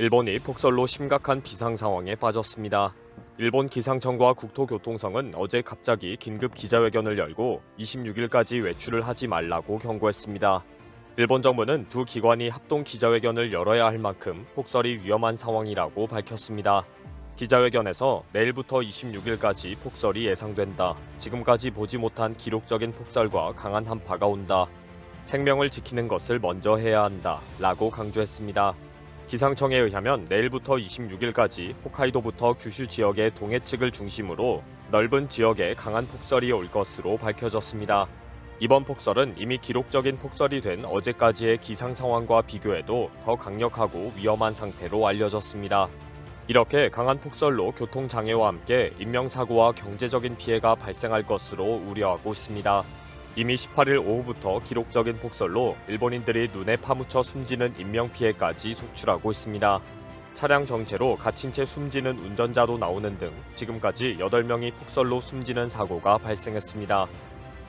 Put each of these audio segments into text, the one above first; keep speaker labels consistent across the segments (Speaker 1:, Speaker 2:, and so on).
Speaker 1: 일본이 폭설로 심각한 비상 상황에 빠졌습니다. 일본 기상청과 국토교통성은 어제 갑자기 긴급 기자회견을 열고 26일까지 외출을 하지 말라고 경고했습니다. 일본 정부는 두 기관이 합동 기자회견을 열어야 할 만큼 폭설이 위험한 상황이라고 밝혔습니다. 기자회견에서 내일부터 26일까지 폭설이 예상된다. 지금까지 보지 못한 기록적인 폭설과 강한 한파가 온다. 생명을 지키는 것을 먼저 해야 한다. 라고 강조했습니다. 기상청에 의하면 내일부터 26일까지 홋카이도부터 규슈 지역의 동해측을 중심으로 넓은 지역에 강한 폭설이 올 것으로 밝혀졌습니다. 이번 폭설은 이미 기록적인 폭설이 된 어제까지의 기상 상황과 비교해도 더 강력하고 위험한 상태로 알려졌습니다. 이렇게 강한 폭설로 교통장애와 함께 인명사고와 경제적인 피해가 발생할 것으로 우려하고 있습니다. 이미 18일 오후부터 기록적인 폭설로 일본인들이 눈에 파묻혀 숨지는 인명피해까지 속출하고 있습니다. 차량 정체로 갇힌 채 숨지는 운전자도 나오는 등 지금까지 8명이 폭설로 숨지는 사고가 발생했습니다.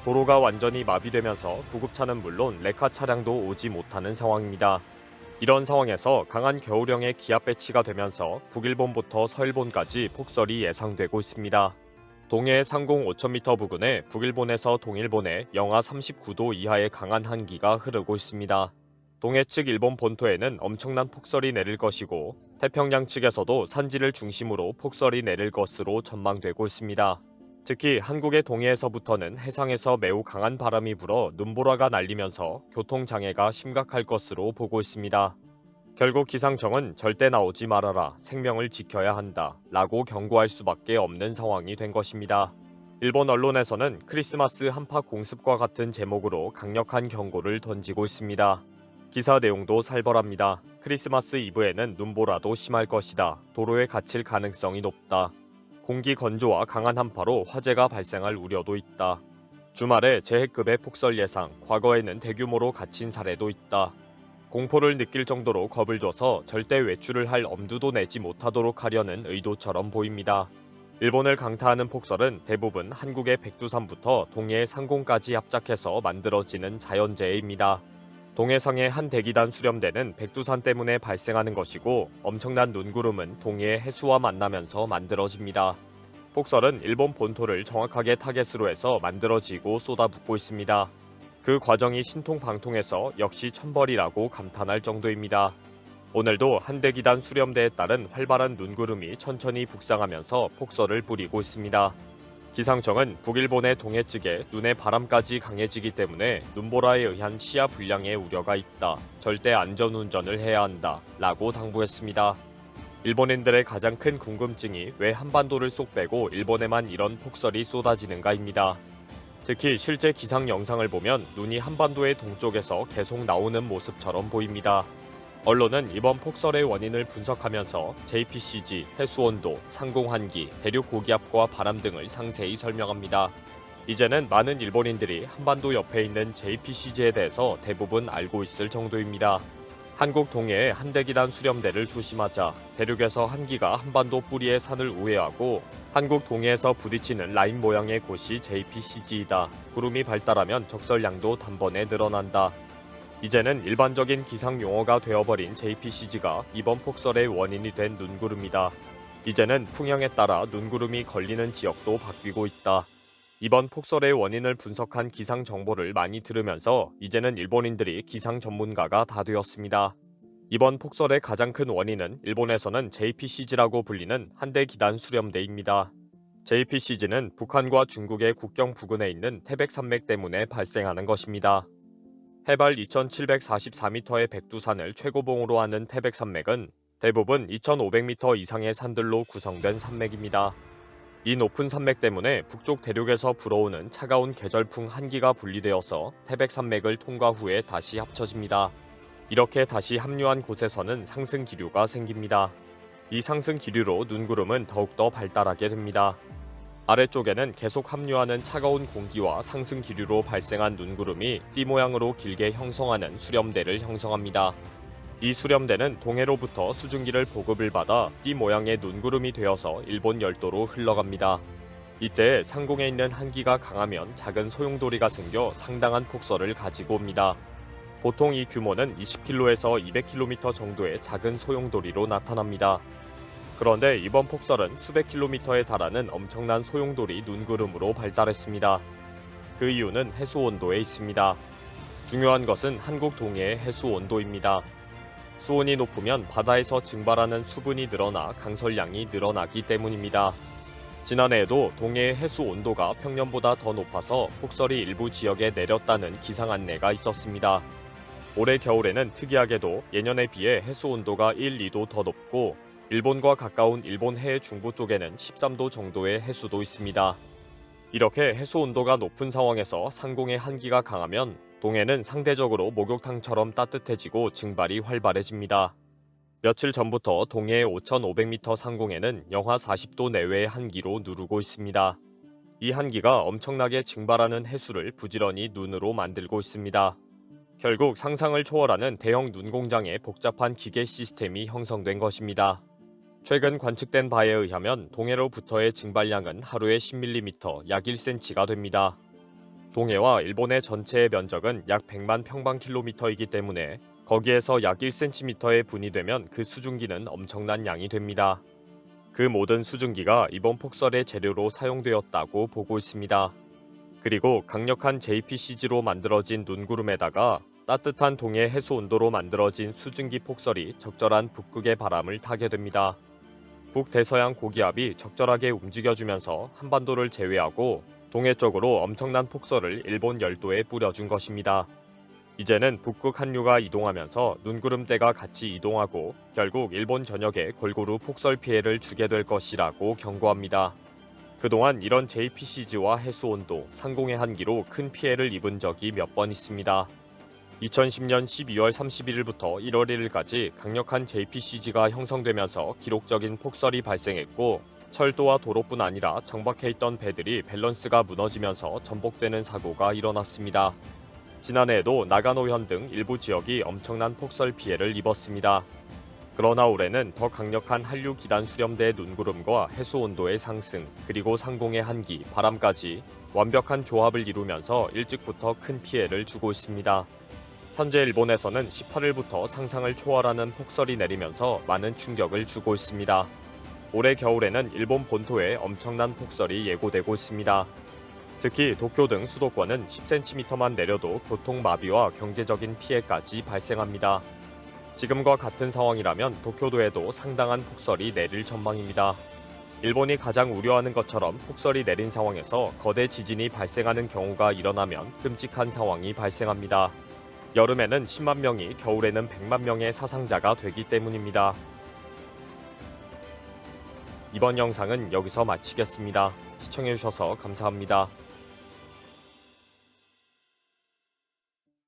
Speaker 1: 도로가 완전히 마비되면서 구급차는 물론 레카 차량도 오지 못하는 상황입니다. 이런 상황에서 강한 겨울형의 기압 배치가 되면서 북일본부터 서일본까지 폭설이 예상되고 있습니다. 동해의 상공 5,000m 부근에 북일본에서 동일본에 영하 39도 이하의 강한 한기가 흐르고 있습니다. 동해 측 일본 본토에는 엄청난 폭설이 내릴 것이고 태평양 측에서도 산지를 중심으로 폭설이 내릴 것으로 전망되고 있습니다. 특히 한국의 동해에서부터는 해상에서 매우 강한 바람이 불어 눈보라가 날리면서 교통장애가 심각할 것으로 보고 있습니다. 결국 기상청은 절대 나오지 말아라, 생명을 지켜야 한다 라고 경고할 수밖에 없는 상황이 된 것입니다. 일본 언론에서는 크리스마스 한파 공습과 같은 제목으로 강력한 경고를 던지고 있습니다. 기사 내용도 살벌합니다. 크리스마스 이브에는 눈보라도 심할 것이다. 도로에 갇힐 가능성이 높다. 공기 건조와 강한 한파로 화재가 발생할 우려도 있다. 주말에 재해급의 폭설 예상, 과거에는 대규모로 갇힌 사례도 있다. 공포를 느낄 정도로 겁을 줘서 절대 외출을 할 엄두도 내지 못하도록 하려는 의도처럼 보입니다. 일본을 강타하는 폭설은 대부분 한국의 백두산부터 동해의 상공까지 합작해서 만들어지는 자연재해입니다. 동해상의 한 대기단 수렴대는 백두산 때문에 발생하는 것이고 엄청난 눈구름은 동해의 해수와 만나면서 만들어집니다. 폭설은 일본 본토를 정확하게 타겟으로 해서 만들어지고 쏟아붓고 있습니다. 그 과정이 신통방통해서 역시 천벌이라고 감탄할 정도입니다. 오늘도 한 대기단 수렴대에 따른 활발한 눈구름이 천천히 북상하면서 폭설을 뿌리고 있습니다. 기상청은 북일본의 동해측에 눈의 바람까지 강해지기 때문에 눈보라에 의한 시야 불량의 우려가 있다. 절대 안전운전을 해야 한다. 라고 당부했습니다. 일본인들의 가장 큰 궁금증이 왜 한반도를 쏙 빼고 일본에만 이런 폭설이 쏟아지는가입니다. 특히 실제 기상 영상을 보면 눈이 한반도의 동쪽에서 계속 나오는 모습처럼 보입니다. 언론은 이번 폭설의 원인을 분석하면서 JPCG, 해수온도, 상공한기, 대륙 고기압과 바람 등을 상세히 설명합니다. 이제는 많은 일본인들이 한반도 옆에 있는 JPCG에 대해서 대부분 알고 있을 정도입니다. 한국 동해의 한대기단 수렴대를 조심하자. 대륙에서 한기가 한반도 뿌리의 산을 우회하고 한국 동해에서 부딪히는 라인 모양의 곳이 JPCG이다. 구름이 발달하면 적설량도 단번에 늘어난다. 이제는 일반적인 기상 용어가 되어버린 JPCG가 이번 폭설의 원인이 된 눈구름이다. 이제는 풍향에 따라 눈구름이 걸리는 지역도 바뀌고 있다. 이번 폭설의 원인을 분석한 기상 정보를 많이 들으면서 이제는 일본인들이 기상 전문가가 다 되었습니다. 이번 폭설의 가장 큰 원인은 일본에서는 JPCG라고 불리는 한대기단 수렴대입니다. JPCG는 북한과 중국의 국경 부근에 있는 태백산맥 때문에 발생하는 것입니다. 해발 2744m의 백두산을 최고봉으로 하는 태백산맥은 대부분 2500m 이상의 산들로 구성된 산맥입니다. 이 높은 산맥 때문에 북쪽 대륙에서 불어오는 차가운 계절풍 한기가 분리되어서 태백산맥을 통과 후에 다시 합쳐집니다. 이렇게 다시 합류한 곳에서는 상승 기류가 생깁니다. 이 상승 기류로 눈구름은 더욱더 발달하게 됩니다. 아래쪽에는 계속 합류하는 차가운 공기와 상승 기류로 발생한 눈구름이 띠 모양으로 길게 형성하는 수렴대를 형성합니다. 이 수렴대는 동해로부터 수증기를 보급을 받아 띠 모양의 눈구름이 되어서 일본 열도로 흘러갑니다. 이때 상공에 있는 한기가 강하면 작은 소용돌이가 생겨 상당한 폭설을 가지고 옵니다. 보통 이 규모는 20km에서 200km 정도의 작은 소용돌이로 나타납니다. 그런데 이번 폭설은 수백 킬로미터에 달하는 엄청난 소용돌이 눈구름으로 발달했습니다. 그 이유는 해수 온도에 있습니다. 중요한 것은 한국 동해의 해수 온도입니다. 수온이 높으면 바다에서 증발하는 수분이 늘어나 강설량이 늘어나기 때문입니다. 지난해에도 동해의 해수 온도가 평년보다 더 높아서 폭설이 일부 지역에 내렸다는 기상 안내가 있었습니다. 올해 겨울에는 특이하게도 예년에 비해 해수 온도가 1, 2도 더 높고 일본과 가까운 일본 해의 중부 쪽에는 13도 정도의 해수도 있습니다. 이렇게 해수 온도가 높은 상황에서 상공의 한기가 강하면 동해는 상대적으로 목욕탕처럼 따뜻해지고 증발이 활발해집니다. 며칠 전부터 동해의 5,500m 상공에는 영하 40도 내외의 한기로 누르고 있습니다. 이 한기가 엄청나게 증발하는 해수를 부지런히 눈으로 만들고 있습니다. 결국 상상을 초월하는 대형 눈공장의 복잡한 기계 시스템이 형성된 것입니다. 최근 관측된 바에 의하면 동해로부터의 증발량은 하루에 10mm, 약 1cm가 됩니다. 동해와 일본의 전체의 면적은 약 100만 평방킬로미터이기 때문에 거기에서 약 1cm의 분이 되면 그 수증기는 엄청난 양이 됩니다. 그 모든 수증기가 이번 폭설의 재료로 사용되었다고 보고 있습니다. 그리고 강력한 JPCG로 만들어진 눈구름에다가 따뜻한 동해 해수 온도로 만들어진 수증기 폭설이 적절한 북극의 바람을 타게 됩니다. 북대서양 고기압이 적절하게 움직여주면서 한반도를 제외하고 동해 쪽으로 엄청난 폭설을 일본 열도에 뿌려준 것입니다. 이제는 북극 한류가 이동하면서 눈구름대가 같이 이동하고 결국 일본 전역에 골고루 폭설 피해를 주게 될 것이라고 경고합니다. 그동안 이런 JPCG와 해수온도, 상공의 한기로 큰 피해를 입은 적이 몇 번 있습니다. 2010년 12월 31일부터 1월 1일까지 강력한 JPCG가 형성되면서 기록적인 폭설이 발생했고 철도와 도로뿐 아니라 정박해 있던 배들이 밸런스가 무너지면서 전복되는 사고가 일어났습니다. 지난해에도 나가노현 등 일부 지역이 엄청난 폭설 피해를 입었습니다. 그러나 올해는 더 강력한 한류 기단 수렴대의 눈구름과 해수 온도의 상승, 그리고 상공의 한기, 바람까지 완벽한 조합을 이루면서 일찍부터 큰 피해를 주고 있습니다. 현재 일본에서는 18일부터 상상을 초월하는 폭설이 내리면서 많은 충격을 주고 있습니다. 올해 겨울에는 일본 본토에 엄청난 폭설이 예고되고 있습니다. 특히 도쿄 등 수도권은 10cm만 내려도 교통마비와 경제적인 피해까지 발생합니다. 지금과 같은 상황이라면 도쿄도에도 상당한 폭설이 내릴 전망입니다. 일본이 가장 우려하는 것처럼 폭설이 내린 상황에서 거대 지진이 발생하는 경우가 일어나면 끔찍한 상황이 발생합니다. 여름에는 10만 명이, 겨울에는 100만 명의 사상자가 되기 때문입니다. 이번 영상은 여기서 마치겠습니다. 시청해주셔서 감사합니다.